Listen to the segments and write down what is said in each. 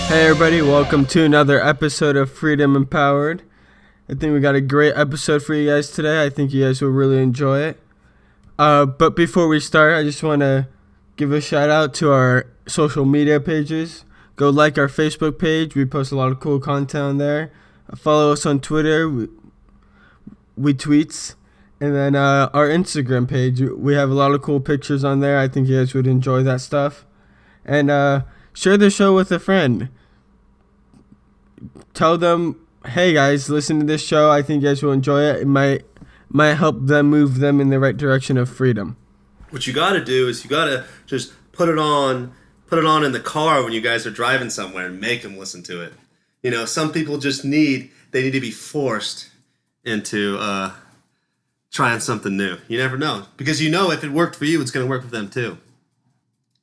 Hey everybody, welcome to another episode of Freedom Empowered. I think we got a great episode for you guys today. I think you guys will really enjoy it. But before we start, I just want to give a shout out to our social media pages. Go like our Facebook page. We post a lot of cool content on there. Follow us on Twitter. We tweets. And then our Instagram page. We have a lot of cool pictures on there. I think you guys would enjoy that stuff. And share the show with a friend. Tell them, hey guys, listen to this show. I think you guys will enjoy it. It might help them move them in the right direction of freedom. What you got to do is you got to just put it on in the car when you guys are driving somewhere and make them listen to it. You know, some people just need to be forced into trying something new. You never know, because you know if it worked for you, it's going to work for them too.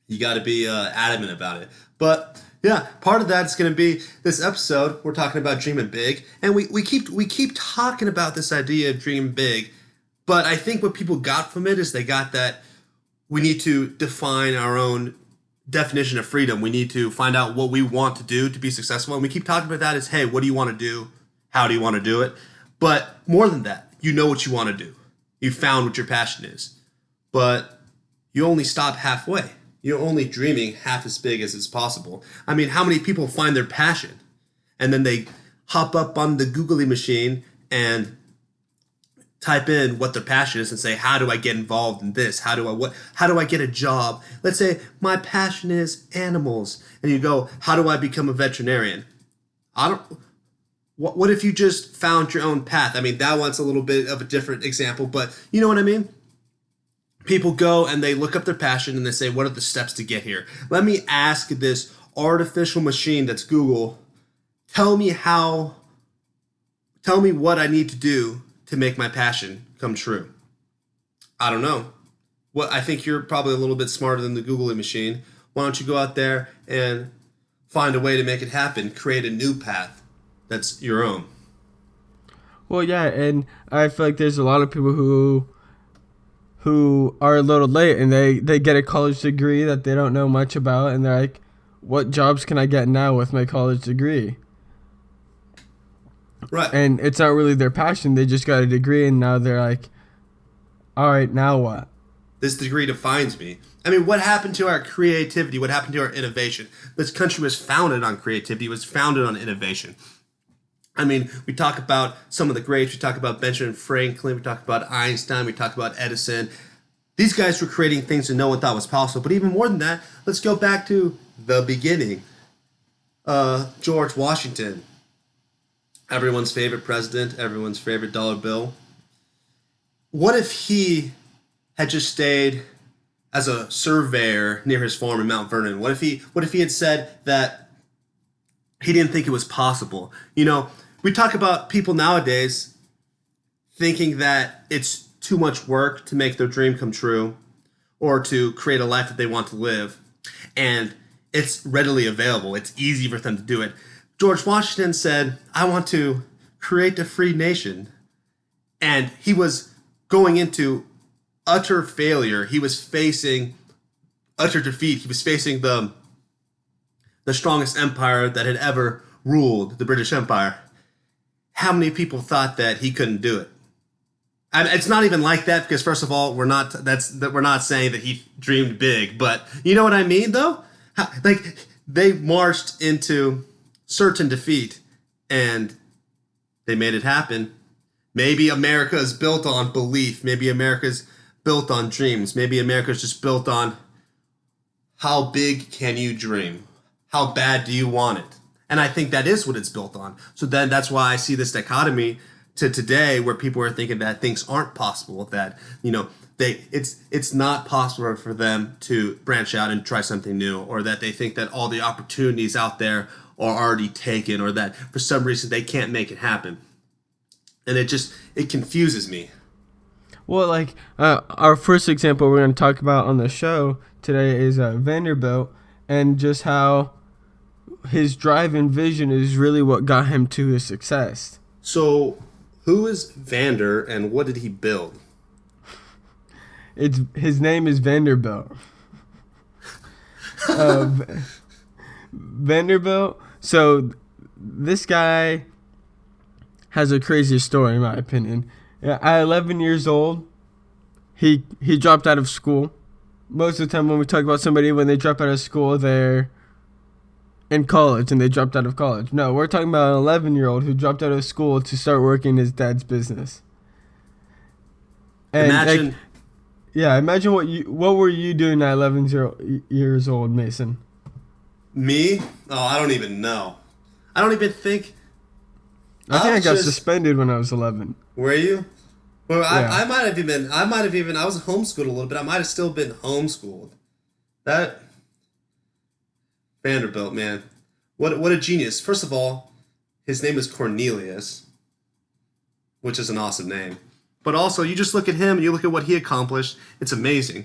You got to be adamant about it. But yeah, part of that is going to be this episode. We're talking about dreaming big, and we keep talking about this idea of dreaming big. But I think what people got from it is they got that we need to define our own definition of freedom. We need to find out what we want to do to be successful. And we keep talking about that as, hey, what do you want to do? How do you want to do it? But more than that, you know what you want to do. You found what your passion is. But you only stop halfway. You're only dreaming half as big as is possible. I mean, how many people find their passion and then they hop up on the Googly machine and type in what their passion is and say, how do I get involved in this? How do I get a job? Let's say my passion is animals. And you go, how do I become a veterinarian? What if you just found your own path? I mean, that one's a little bit of a different example, but you know what I mean? People go and they look up their passion and they say, what are the steps to get here? Let me ask this artificial machine that's Google, tell me what I need to do to make my passion come true. I don't know. Well, I think you're probably a little bit smarter than the Googly machine. Why don't you go out there and find a way to make it happen, create a new path that's your own. Well, yeah, and I feel like there's a lot of people who are a little late and they get a college degree that they don't know much about, and they're like, what jobs can I get now with my college degree? Right. And it's not really their passion. They just got a degree and now they're like, all right, now what? This degree defines me. I mean, what happened to our creativity? What happened to our innovation? This country was founded on creativity. It was founded on innovation. I mean, we talk about some of the greats. We talk about Benjamin Franklin. We talk about Einstein. We talk about Edison. These guys were creating things that no one thought was possible. But even more than that, let's go back to the beginning. George Washington, everyone's favorite president, everyone's favorite dollar bill. What if he had just stayed as a surveyor near his farm in Mount Vernon? What if he had said that he didn't think it was possible? You know, we talk about people nowadays thinking that it's too much work to make their dream come true or to create a life that they want to live. And it's readily available. It's easy for them to do it. George Washington said, I want to create a free nation. And he was going into utter failure. He was facing utter defeat. He was facing the strongest empire that had ever ruled, the British Empire. How many people thought that he couldn't do it? And it's not even like that, because first of all, we're not saying that he dreamed big, but you know what I mean, though? Like, they marched into certain defeat and they made it happen. Maybe America is built on belief. Maybe America's built on dreams. Maybe America's just built on how big can you dream? How bad do you want it? And I think that is what it's built on. So then that's why I see this dichotomy to today, where people are thinking that things aren't possible, that, you know, it's not possible for them to branch out and try something new, or that they think that all the opportunities out there are already taken, or that for some reason they can't make it happen. And it confuses me. Well, like, our first example we're going to talk about on the show today is Vanderbilt, and just how his drive and vision is really what got him to his success. So, who is Vander and what did he build? His name is Vanderbilt. Vanderbilt. So this guy has a crazy story, in my opinion. At 11 years old, he dropped out of school. Most of the time when we talk about somebody, when they drop out of school, they're in college and they dropped out of college. No, we're talking about an 11-year-old who dropped out of school to start working his dad's business. And Imagine. imagine what were you doing at 11 years old, Mason? Me? Oh, I don't even know. I don't even think. I think I got suspended when I was 11. Were you? Well, Yeah. I might have even. I was homeschooled a little bit. I might have still been homeschooled. That Vanderbilt, man, what a genius! First of all, his name is Cornelius, which is an awesome name. But also, you just look at him and you look at what he accomplished. It's amazing.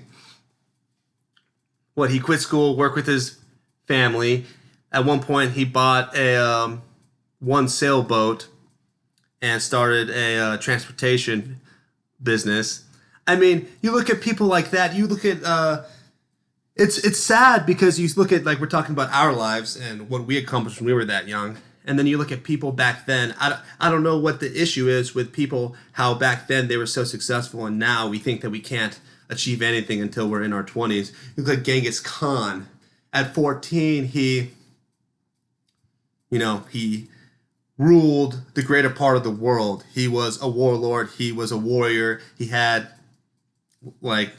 He quit school, worked with his family. At one point, he bought a one sailboat and started a transportation business. I mean, you look at people like that. You look at it's sad because you look at, like, we're talking about our lives and what we accomplished when we were that young. And then you look at people back then. I don't know what the issue is with people, how back then they were so successful and now we think that we can't achieve anything until we're in our 20s. You look at Genghis Khan. At 14, he ruled the greater part of the world. He was a warlord. He was a warrior. He had, like,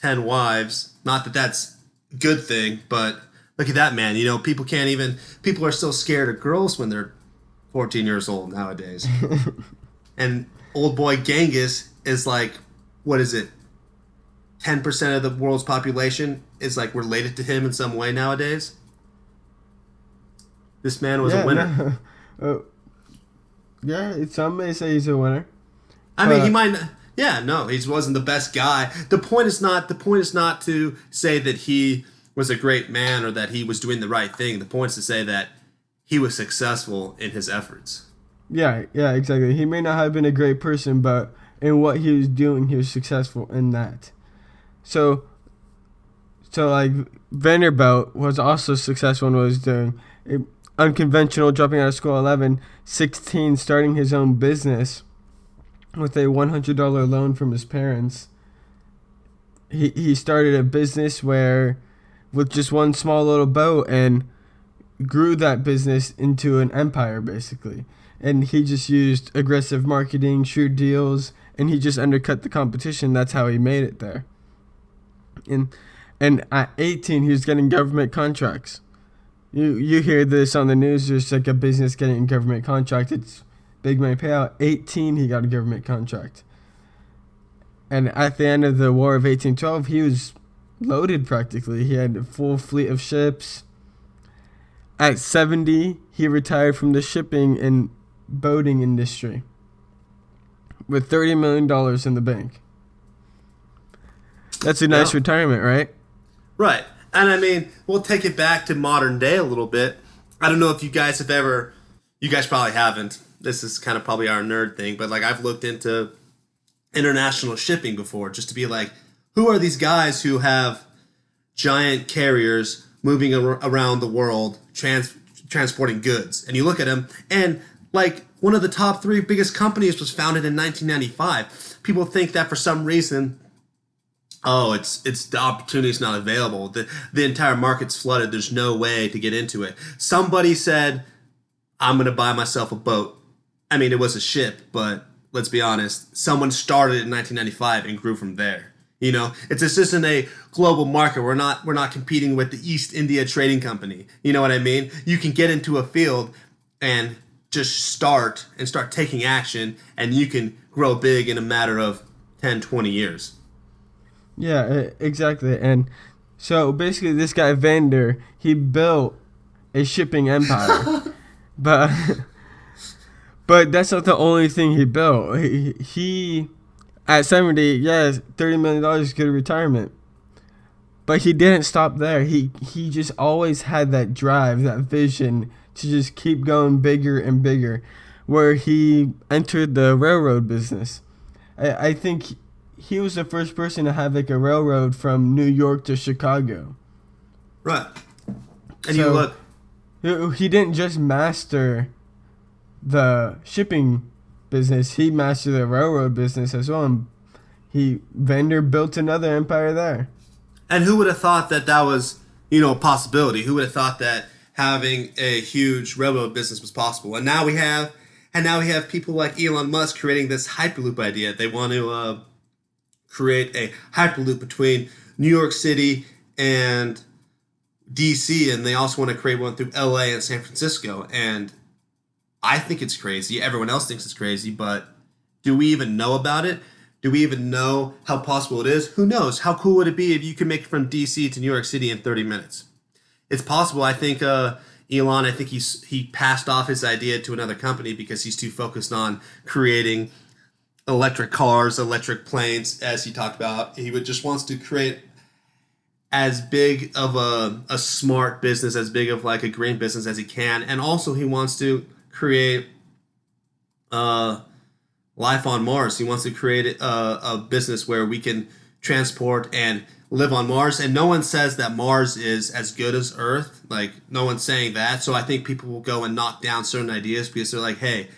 10 wives. Not that that's a good thing, but look at that man. People are still scared of girls when they're 14 years old nowadays. And old boy Genghis is like, what is it? 10% of the world's population is, like, related to him in some way nowadays. This man was a winner. Some may say he's a winner. I mean, he might. He wasn't the best guy. The point is not to say that he was a great man or that he was doing the right thing. The point is to say that he was successful in his efforts. Yeah, exactly. He may not have been a great person, but in what he was doing, he was successful in that. So like, Vanderbilt was also successful in what he was doing. Unconventional, dropping out of school at 11, 16, starting his own business with a $100 loan from his parents. He started a business with just one small little boat and grew that business into an empire, basically. And he just used aggressive marketing, shrewd deals, and he just undercut the competition. That's how he made it there. And at 18, he was getting government contracts. You hear this on the news. There's like a business getting a government contract. It's big money payout. 18, he got a government contract. And at the end of the War of 1812, he was loaded practically. He had a full fleet of ships. At 70, he retired from the shipping and boating industry with $30 million in the bank. That's a nice retirement, right? Right. And I mean, we'll take it back to modern day a little bit. I don't know if you guys you guys probably haven't. This is kind of probably our nerd thing, but, like, I've looked into international shipping before just to be like, who are these guys who have giant carriers moving around the world transporting goods? And you look at them, and, like, one of the top 3 biggest companies was founded in 1995. People think that for some reason, it's the opportunity's not available. The entire market's flooded. There's no way to get into it. Somebody said, I'm going to buy myself a boat. I mean, it was a ship, but let's be honest. Someone started in 1995 and grew from there. This isn't a global market. We're not competing with the East India Trading Company. You know what I mean? You can get into a field and just start taking action, and you can grow big in a matter of 10, 20 years. Yeah, exactly. And so basically this guy Vander, he built a shipping empire. but that's not the only thing he built. He at 70, $30 million is good retirement. But he didn't stop there. He just always had that drive, that vision to just keep going bigger and bigger, where he entered the railroad business. I think he was the first person to have, like, a railroad from New York to Chicago. Right. And you look, he didn't just master the shipping business, he mastered the railroad business as well. And Vander built another empire there. And who would have thought that that was, a possibility? Who would have thought that having a huge railroad business was possible? And now we have people like Elon Musk creating this hyperloop idea. They want to create a hyperloop between New York City and DC, and they also want to create one through LA and San Francisco. And I think it's crazy. Everyone else thinks it's crazy, but do we even know about it? Do we even know how possible it is? Who knows? How cool would it be if you could make it from DC to New York City in 30 minutes? It's possible. I think Elon, I think he passed off his idea to another company because he's too focused on creating electric cars, electric planes, as he talked about. He just wants to create as big of a smart business, as big of like a green business as he can. And also he wants to create life on Mars. He wants to create a business where we can transport and live on Mars. And no one says that Mars is as good as Earth. Like, no one's saying that. So I think people will go and knock down certain ideas because they're like, hey,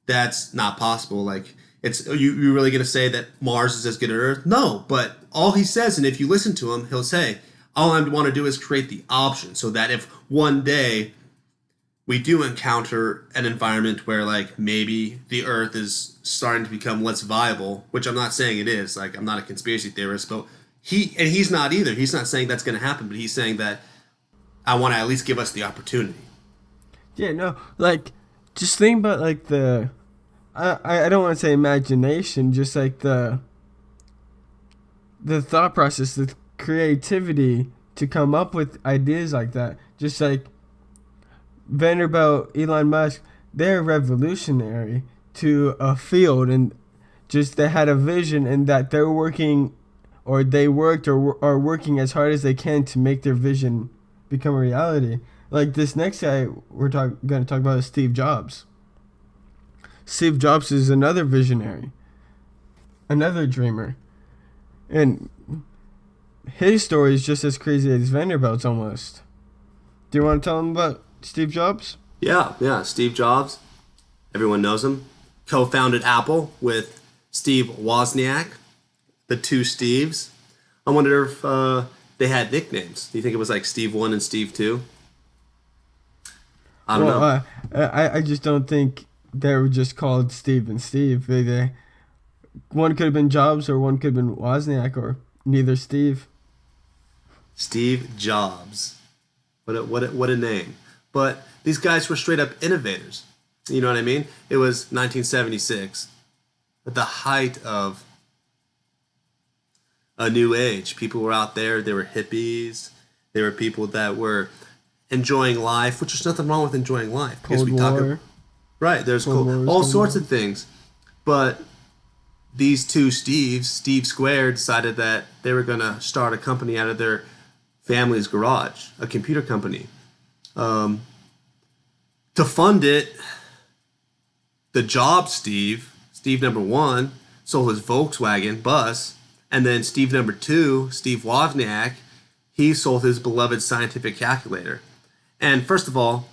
that's not possible. Like, you're really going to say that Mars is as good as Earth? No, but all he says, and if you listen to him, he'll say, all I want to do is create the option so that if one day we do encounter an environment where like maybe the Earth is starting to become less viable, which I'm not saying it is. Like, I'm not a conspiracy theorist, but he's not either. He's not saying that's going to happen, but he's saying that I want to at least give us the opportunity. Yeah, no, like, just think about like I don't want to say imagination, just like the thought process, the creativity to come up with ideas like that. Just like Vanderbilt, Elon Musk, they're revolutionary to a field, and just they had a vision, and that they're working, or they worked, or are working as hard as they can to make their vision become a reality. Like this next guy we're going to talk about is Steve Jobs. Steve Jobs is another visionary, another dreamer, and his story is just as crazy as Vanderbilt's almost. Do you want to tell him about Steve Jobs? Yeah. Steve Jobs, everyone knows him. Co-founded Apple with Steve Wozniak, the two Steves. I wonder if they had nicknames. Do you think it was like Steve 1 and Steve 2? I don't know. I just don't think they were just called Steve and Steve. One could have been Jobs, or one could have been Wozniak, or neither Steve. Steve Jobs. What a name. But these guys were straight up innovators. You know what I mean? It was 1976, at the height of a new age. People were out there. They were hippies. They were people that were enjoying life, which is nothing wrong with enjoying life. Cold War. Right, there's all sorts of things. But these two Steves, Steve Squared, decided that they were going to start a company out of their family's garage, a computer company. To fund it, the Jobs Steve number 1, sold his Volkswagen bus, and then Steve number 2, Steve Wozniak, he sold his beloved scientific calculator. And first of all,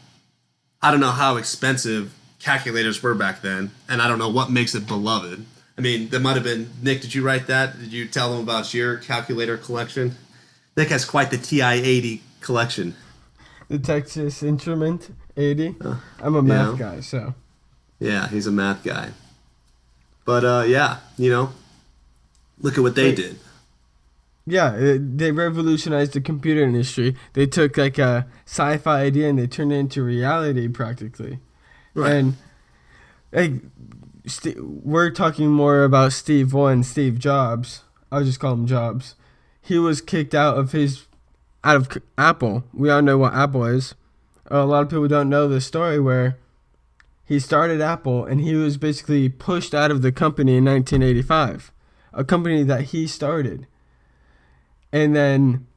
I don't know how expensive calculators were back then, and I don't know what makes it beloved. I mean, there might have been, Nick, did you write that? Did you tell them about your calculator collection? Nick has quite the TI-80 collection. The Texas Instrument 80. I'm a math guy, so. Yeah, he's a math guy. But, look at what they did. Yeah, they revolutionized the computer industry. They took like a sci-fi idea and they turned it into reality practically. Right. And like, we're talking more about Steve 1, Steve Jobs. I'll just call him Jobs. He was kicked out of Apple. We all know what Apple is. A lot of people don't know the story where he started Apple and he was basically pushed out of the company in 1985, a company that he started. And then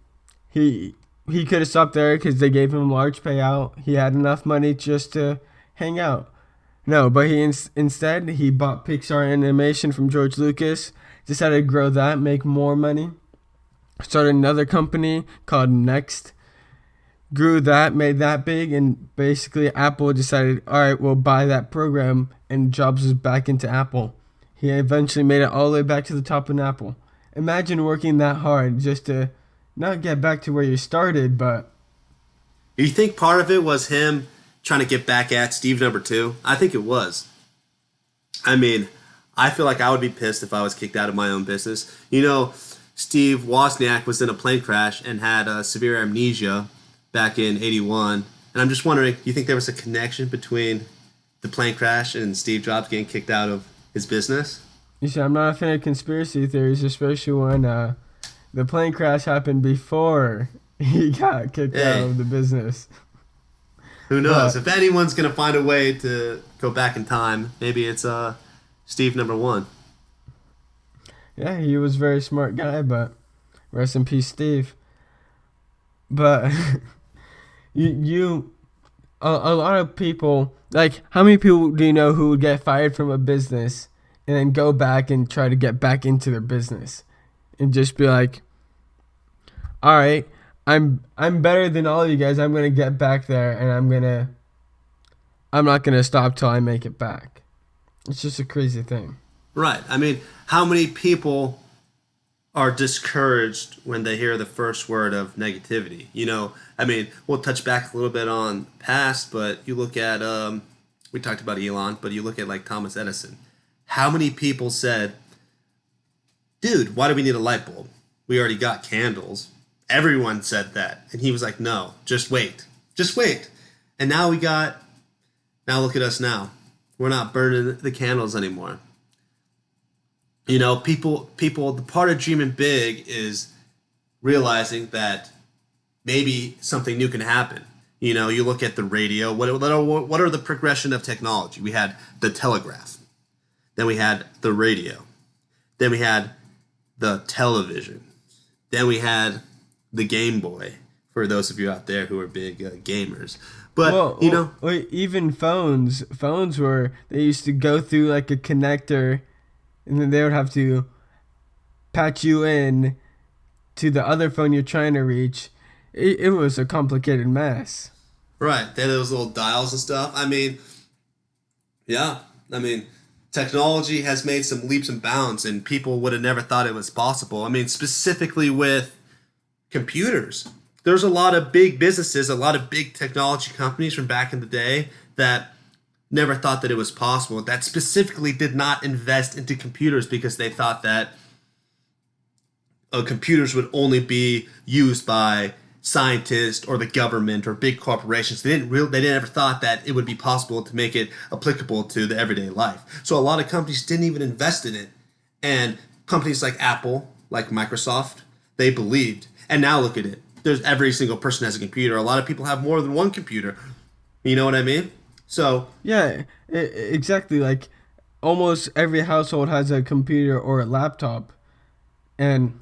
he could have stopped there because they gave him a large payout. He had enough money just to hang out. No, but instead he bought Pixar Animation from George Lucas, decided to grow that, make more money. Started another company called Next. grew that, made that big, and basically Apple decided, all right, we'll buy that program, and Jobs was back into Apple. He eventually made it all the way back to the top in Apple. Imagine working that hard just to not get back to where you started, but You think part of it was him trying to get back at Steve number two? I think it was. I mean, I feel like I would be pissed if I was kicked out of my own business. Steve Wozniak was in a plane crash and had severe amnesia back in '81. And I'm just wondering, do you think there was a connection between the plane crash and Steve Jobs getting kicked out of his business? you see, I'm not a fan of conspiracy theories, especially when the plane crash happened before he got kicked out of the business. Who knows? If anyone's going to find a way to go back in time, maybe it's Steve number one. Yeah, he was a very smart guy, but rest in peace, Steve. But a lot of people, like, how many people do you know who would get fired from a business and then go back and try to get back into their business and just be like, all right, I'm better than all of you guys. I'm gonna get back there, and I'm not gonna stop till I make it back. It's just a crazy thing. Right. I mean, how many people are discouraged when they hear the first word of negativity? I mean, we'll touch back a little bit on past, but you look at, we talked about Elon, but you look at like Thomas Edison. How many people said, dude, why do we need a light bulb? We already got candles. Everyone said that. And he was like, no, just wait. Just wait. And now look at us now. We're not burning the candles anymore. People, the part of dreaming big is realizing that maybe something new can happen. You look at the radio. What are the progression of technology? We had the telegraph. Then we had the radio. Then we had the television. Then we had the Game Boy, for those of you out there who are big gamers. But, even phones they used to go through like a connector, and then they would have to patch you in to the other phone you're trying to reach. It was a complicated mess. Right. They had those little dials and stuff. I mean, yeah. Technology has made some leaps and bounds, and people would have never thought it was possible. Specifically with computers. There's a lot of big businesses, a lot of big technology companies from back in the day that never thought that it was possible, that specifically did not invest into computers because they thought that computers would only be used by scientists or the government or big corporations. They didn't ever thought that it would be possible to make it applicable to the everyday life. So a lot of companies didn't even invest in it. And companies like Apple, like Microsoft, they believed. And now look at it. There's every single person has a computer. A lot of people have more than one computer. You know what I mean? So yeah, exactly. Like almost every household has a computer or a laptop, and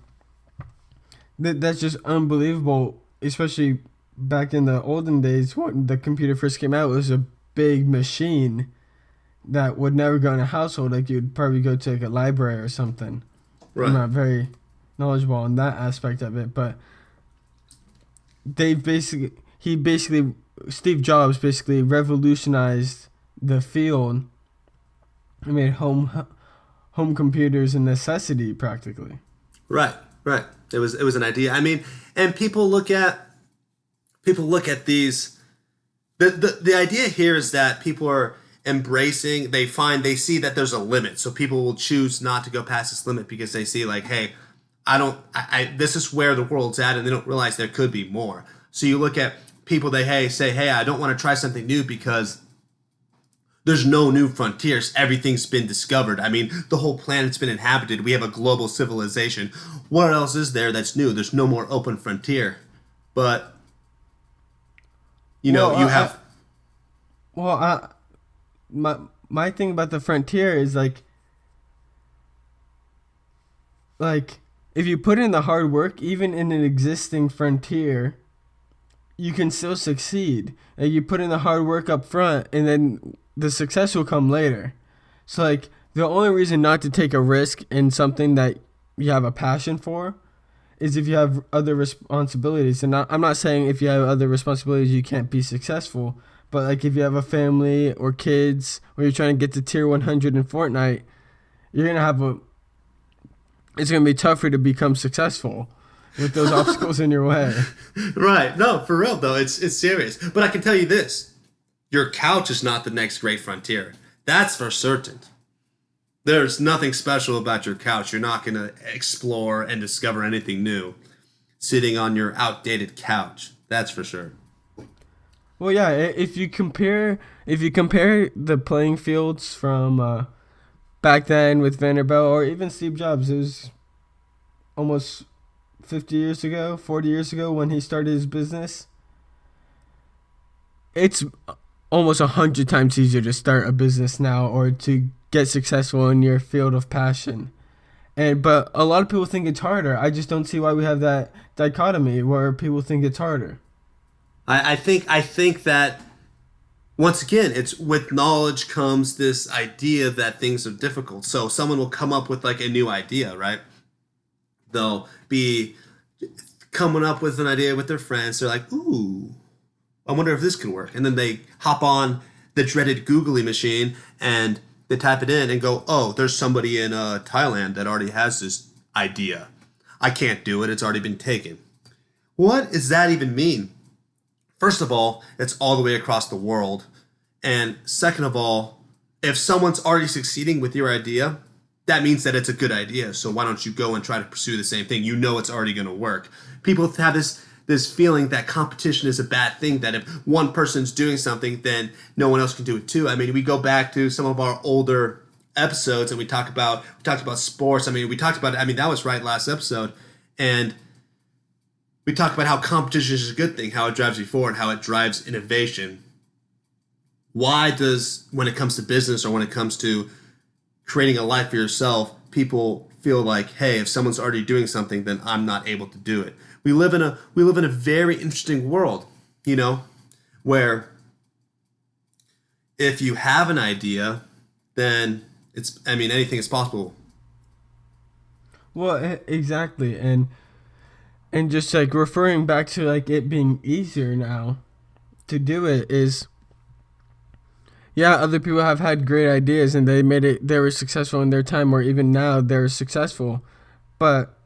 that's just unbelievable. Especially back in the olden days, when the computer first came out, it was a big machine that would never go in a household. Like you'd probably go to like a library or something. Right. I'm not very knowledgeable on that aspect of it, but Steve Jobs basically revolutionized the field. I made home computers a necessity practically. Right. It was an idea. And people look at these. The idea here is that people are embracing. They see that there's a limit, so people will choose not to go past this limit because they see like, hey, this is where the world's at, and they don't realize there could be more. So you look at people that say, hey, I don't want to try something new because there's no new frontiers. Everything's been discovered. The whole planet's been inhabited. We have a global civilization. What else is there that's new? There's no more open frontier. But, my thing about the frontier is like if you put in the hard work, even in an existing frontier, you can still succeed. Like you put in the hard work up front, and then the success will come later. So like the only reason not to take a risk in something that you have a passion for is if you have other responsibilities. And I'm not saying if you have other responsibilities you can't be successful, but like if you have a family or kids, or you're trying to get to tier 100 in Fortnite, you're gonna have it's gonna be tougher to become successful with those obstacles in your way. Right. No, for real though, it's serious. But I can tell you this: your couch is not the next great frontier. That's for certain. There's nothing special about your couch. You're not gonna explore and discover anything new sitting on your outdated couch. That's for sure. Well, yeah. If you compare the playing fields from back then with Vanderbilt or even Steve Jobs, it was almost 50 years ago, 40 years ago when he started his business. It's almost 100 times easier to start a business now or to get successful in your field of passion. But a lot of people think it's harder. I just don't see why we have that dichotomy where people think it's harder. I think that once again, it's with knowledge comes this idea that things are difficult. So someone will come up with like a new idea, right? They'll be coming up with an idea with their friends. They're like, ooh, I wonder if this can work. And then they hop on the dreaded Googly machine and they type it in and go, oh, there's somebody in Thailand that already has this idea. I can't do it. It's already been taken. What does that even mean? First of all, it's all the way across the world. And second of all, if someone's already succeeding with your idea, that means that it's a good idea. So why don't you go and try to pursue the same thing? You know it's already going to work. People have this feeling that competition is a bad thing, that if one person's doing something, then no one else can do it too. I mean, we go back to some of our older episodes and we talked about sports. I mean, that was right last episode. And we talked about how competition is a good thing, how it drives you forward, how it drives innovation. Why does, when it comes to business or when it comes to creating a life for yourself, people feel like, hey, if someone's already doing something, then I'm not able to do it? We live in a very interesting world, where if you have an idea, then anything is possible. Well, exactly, and just like referring back to like it being easier now to do it is, yeah, other people have had great ideas and they were successful in their time, or even now they're successful. But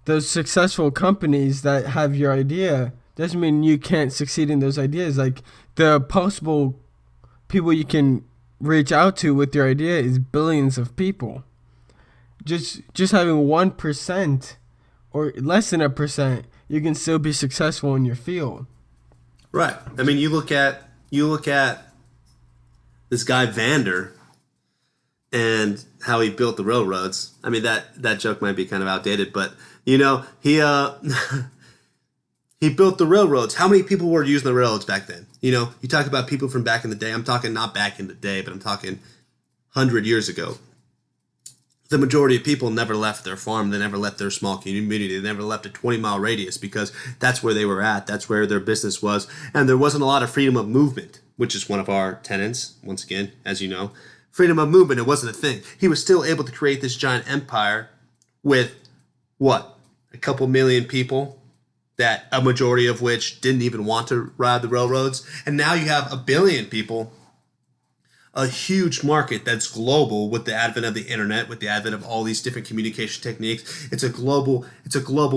those successful companies that have your idea doesn't mean you can't succeed in those ideas. Like the possible people you can reach out to with your idea is billions of people. Just having 1% or less than 1%, you can still be successful in your field. Right. I mean, you look at this guy Vander and how he built the railroads. I mean, that joke might be kind of outdated, but he he built the railroads. How many people were using the railroads back then? You talk about people from back in the day. I'm talking not back in the day, but I'm talking 100 years ago. The majority of people never left their farm. They never left their small community. They never left a 20-mile radius because that's where they were at. That's where their business was. And there wasn't a lot of freedom of movement, which is one of our tenets, once again, as you know. Freedom of movement, it wasn't a thing. He was still able to create this giant empire with, what, a couple million people, that a majority of which didn't even want to ride the railroads. And now you have a billion people, a huge market that's global with the advent of the internet, with the advent of all these different communication techniques. It's a global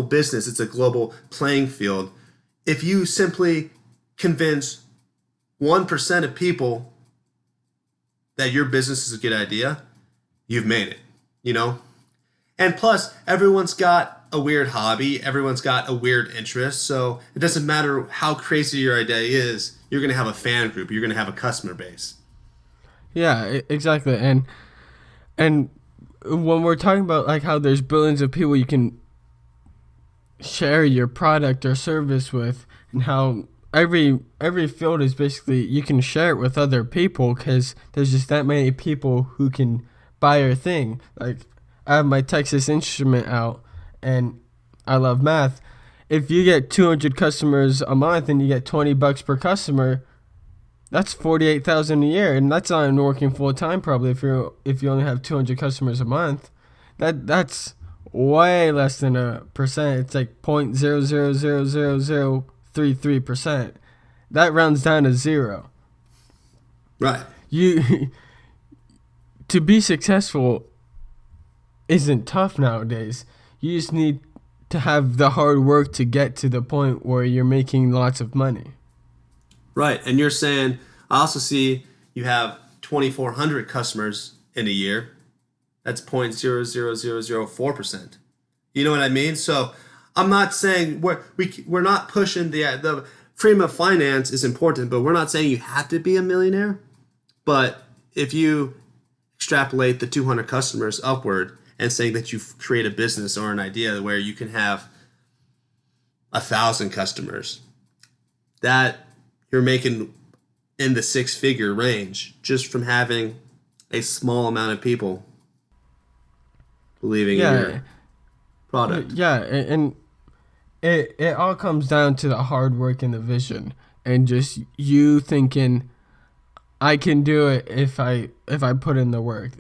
business. It's a global playing field. If you simply convince 1% of people that your business is a good idea, you've made it, And plus, everyone's got a weird hobby. Everyone's got a weird interest. So it doesn't matter how crazy your idea is, you're going to have a fan group. You're going to have a customer base. Yeah, exactly. And when we're talking about like how there's billions of people you can share your product or service with, and how every field is basically you can share it with other people because there's just that many people who can buy your thing. Like I have my Texas Instrument out and I love math. If you get 200 customers a month and you get $20 per customer, that's $48,000 a year, and that's not even working full time probably if you only have 200 customers a month. That's way less than a percent. It's like 0.000033%. That rounds down to zero. Right. You to be successful isn't tough nowadays. You just need to have the hard work to get to the point where you're making lots of money. Right. And you're saying, I also see you have 2,400 customers in a year. That's 0.00004%. You know what I mean? So I'm not saying we're not pushing the freedom of finance is important, but we're not saying you have to be a millionaire. But if you extrapolate the 200 customers upward and saying that you create a business or an idea where you can have 1,000 customers, that you're making in the 6-figure range just from having a small amount of people believing in your product. Yeah, and it all comes down to the hard work and the vision, and just you thinking, I can do it if I put in the work.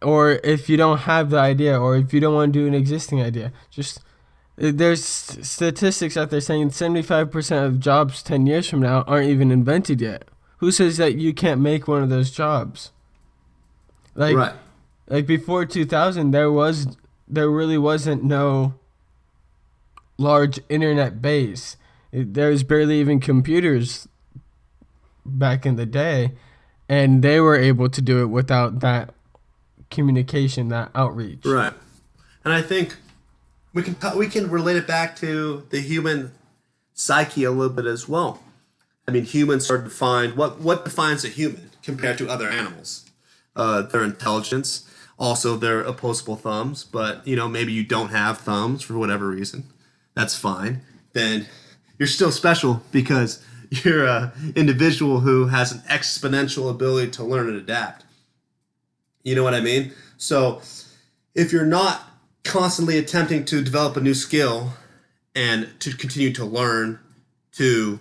Or if you don't have the idea, or if you don't want to do an existing idea, just there's statistics out there saying 75% of jobs 10 years from now aren't even invented yet. Who says that you can't make one of those jobs? Right. Like before 2000, there really wasn't no large internet base. There was barely even computers back in the day, and they were able to do it without that communication, that outreach. Right. And I think we can relate it back to the human psyche a little bit as well. I mean, humans are defined. What defines a human compared to other animals? Their intelligence, also their opposable thumbs. But maybe you don't have thumbs for whatever reason. That's fine. Then you're still special because you're an individual who has an exponential ability to learn and adapt. You know what I mean? So if you're not constantly attempting to develop a new skill and to continue to learn to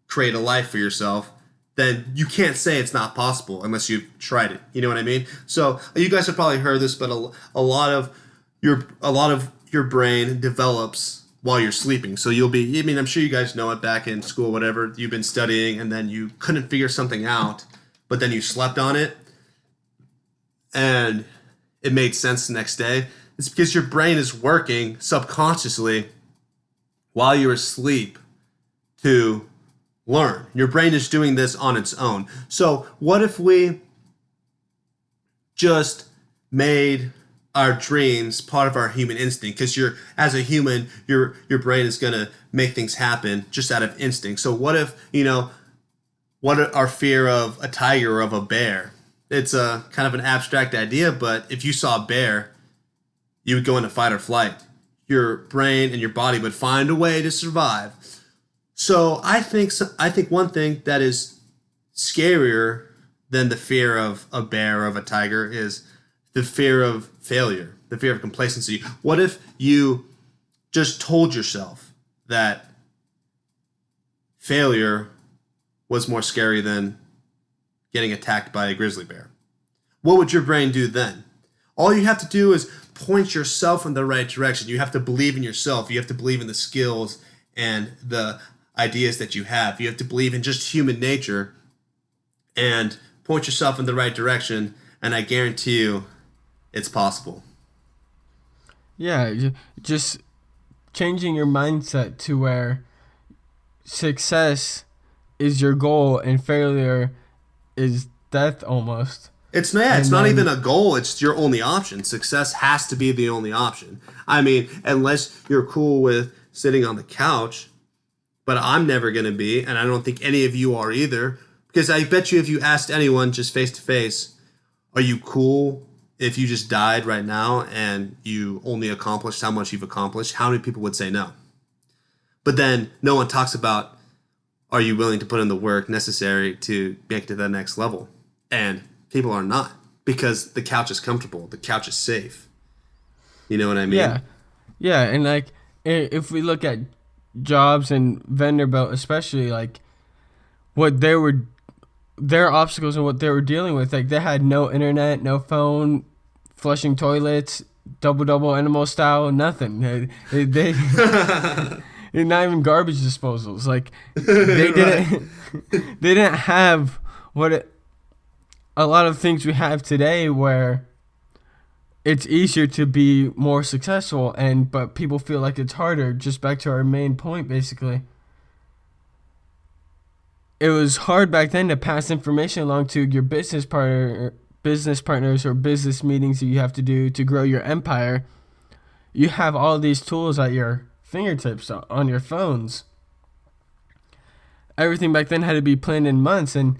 create a life for yourself, then you can't say it's not possible unless you've tried it. You know what I mean? So you guys have probably heard this, but a lot of your brain develops while you're sleeping. So I'm sure you guys know it back in school, whatever, you've been studying and then you couldn't figure something out, but then you slept on it and it made sense the next day. It's because your brain is working subconsciously while you're asleep to learn. Your brain is doing this on its own. So what if we just made our dreams part of our human instinct? Because as a human, your brain is going to make things happen just out of instinct. So what if, what our fear of a tiger or of a bear? It's a kind of an abstract idea, but if you saw a bear, you would go into fight or flight. Your brain and your body would find a way to survive. So I think one thing that is scarier than the fear of a bear or of a tiger is the fear of failure, the fear of complacency. What if you just told yourself that failure was more scary than getting attacked by a grizzly bear? What would your brain do then? All you have to do is point yourself in the right direction. You have to believe in yourself. You have to believe in the skills and the ideas that you have. You have to believe in just human nature and point yourself in the right direction, and I guarantee you it's possible. Yeah, just changing your mindset to where success is your goal and failure is death almost. It's not even a goal. It's your only option. Success has to be the only option. I mean, unless you're cool with sitting on the couch, but I'm never going to be, and I don't think any of you are either, because I bet you if you asked anyone just face to face, are you cool if you just died right now and you only accomplished how much you've accomplished? How many people would say no? But then no one talks about, are you willing to put in the work necessary to make it to the next level? And people are not, because the couch is comfortable. The couch is safe. You know what I mean? Yeah. And like, if we look at Jobs and Vanderbilt, especially, like what their obstacles and what they were dealing with, like they had no internet, no phone, flushing toilets, double animal style, nothing. They're not even garbage disposals. Like they Right. didn't they didn't have a lot of things we have today where it's easier to be more successful but people feel like it's harder. Just back to our main point, basically. It was hard back then to pass information along to your business partners or business meetings that you have to do to grow your empire. You have all these tools at your fingertips on your phones. Everything back then had to be planned in months, and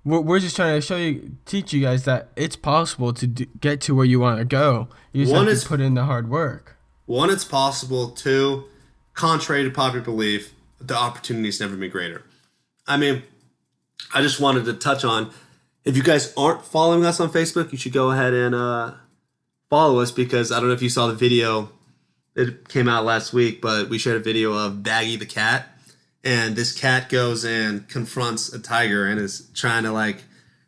we're just trying to teach you guys that it's possible to get to where you want to go. You just One have to is put in the hard work. one, it's possible. Two, contrary to popular belief, the opportunity's never been greater. I mean, I just wanted to touch on, if you guys aren't following us on Facebook, you should go ahead and follow us, because I don't know if you saw the video. It came out last week, but we shared a video of Baggy the cat, and this cat goes and confronts a tiger and is trying to like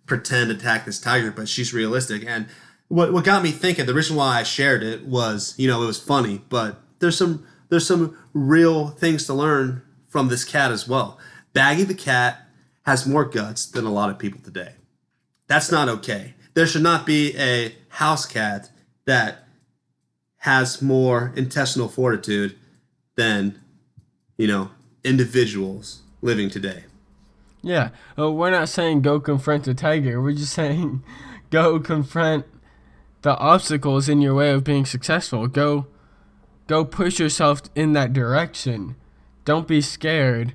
pretend to attack this tiger, but she's realistic. And what got me thinking, the reason why I shared it was, it was funny, but there's some real things to learn from this cat as well. Baggy the cat has more guts than a lot of people today. That's not okay. There should not be a house cat that has more intestinal fortitude than, individuals living today. Yeah, we're not saying go confront the tiger. We're just saying go confront the obstacles in your way of being successful. Go push yourself in that direction. Don't be scared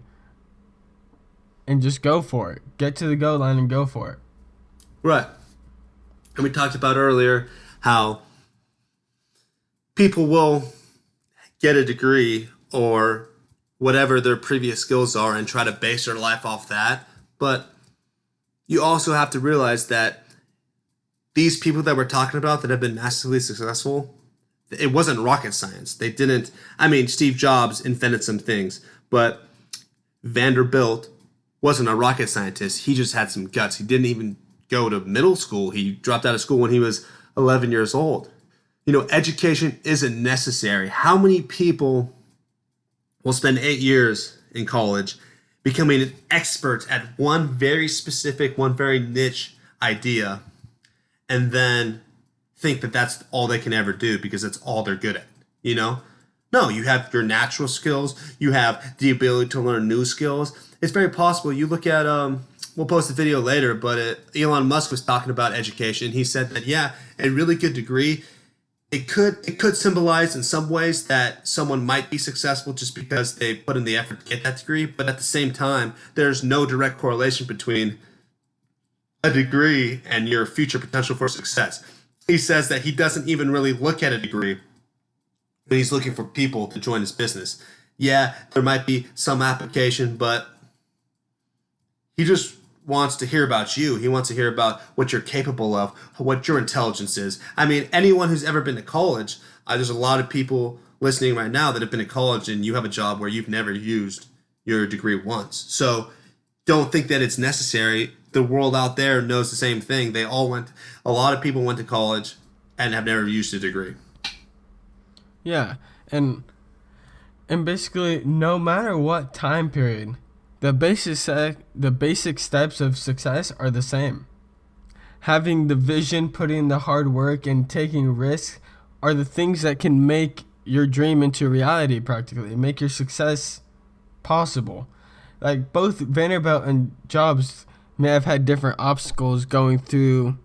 and just go for it. Get to the goal line and go for it. Right. And we talked about earlier how people will get a degree or whatever their previous skills are and try to base their life off that. But you also have to realize that these people that we're talking about that have been massively successful, it wasn't rocket science. They didn't, Steve Jobs invented some things, but Vanderbilt wasn't a rocket scientist. He just had some guts. He didn't even go to middle school. He dropped out of school when he was 11 years old. Education isn't necessary. How many people will spend 8 years in college becoming an expert at one very specific, one very niche idea, and then think that that's all they can ever do because it's all they're good at? No, you have your natural skills. You have the ability to learn new skills. It's very possible. You look at, we'll post the video later, but Elon Musk was talking about education. He said that, yeah, a really good degree, it could symbolize in some ways that someone might be successful just because they put in the effort to get that degree. But at the same time, there's no direct correlation between a degree and your future potential for success. He says that he doesn't even really look at a degree when he's looking for people to join his business. Yeah, there might be some application, but he just wants to hear about you. He wants to hear about what you're capable of, what your intelligence is. Anyone who's ever been to college, there's a lot of people listening right now that have been to college and you have a job where you've never used your degree once. So don't think that it's necessary. The world out there knows the same thing. A lot of people went to college and have never used a degree. Yeah, and basically, no matter what time period, the basic steps of success are the same. Having the vision, putting in the hard work, and taking risks are the things that can make your dream into reality practically, make your success possible. Like both Vanderbilt and Jobs may have had different obstacles going through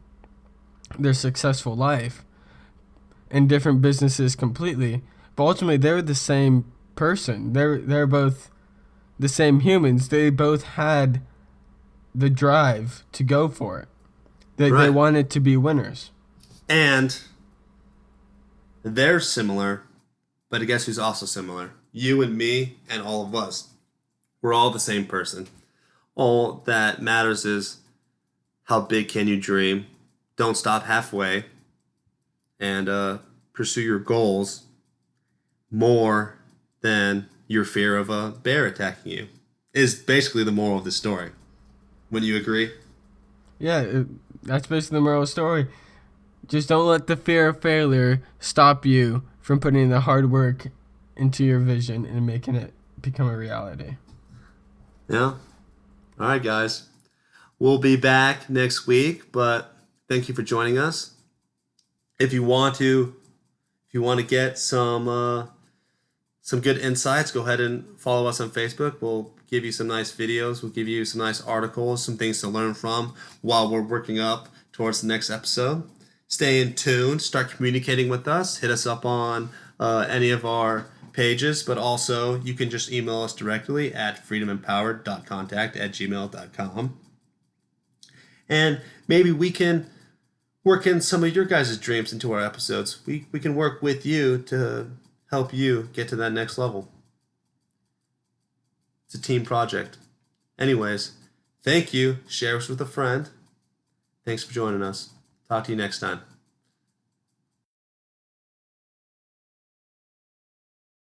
their successful life and different businesses completely, but ultimately they were the same person. They're both the same humans. They both had the drive to go for it. They Right. wanted to be winners. And they're similar, but guess who's also similar? You and me and all of us. We're all the same person. All that matters is how big can you dream? Don't stop halfway. And pursue your goals more than your fear of a bear attacking you, is basically the moral of the story. Wouldn't you agree? Yeah, that's basically the moral of the story. Just don't let the fear of failure stop you from putting the hard work into your vision and making it become a reality. Yeah. All right, guys. We'll be back next week, but thank you for joining us. If you want to get some good insights, go ahead and follow us on Facebook. We'll give you some nice videos. We'll give you some nice articles, some things to learn from while we're working up towards the next episode. Stay in tune. Start communicating with us. Hit us up on any of our pages, but also you can just email us directly at freedomempowered.contact@gmail.com. And maybe we can work in some of your guys' dreams into our episodes. We can work with you to help you get to that next level. It's a team project. Anyways, thank you. Share us with a friend. Thanks for joining us. Talk to you next time.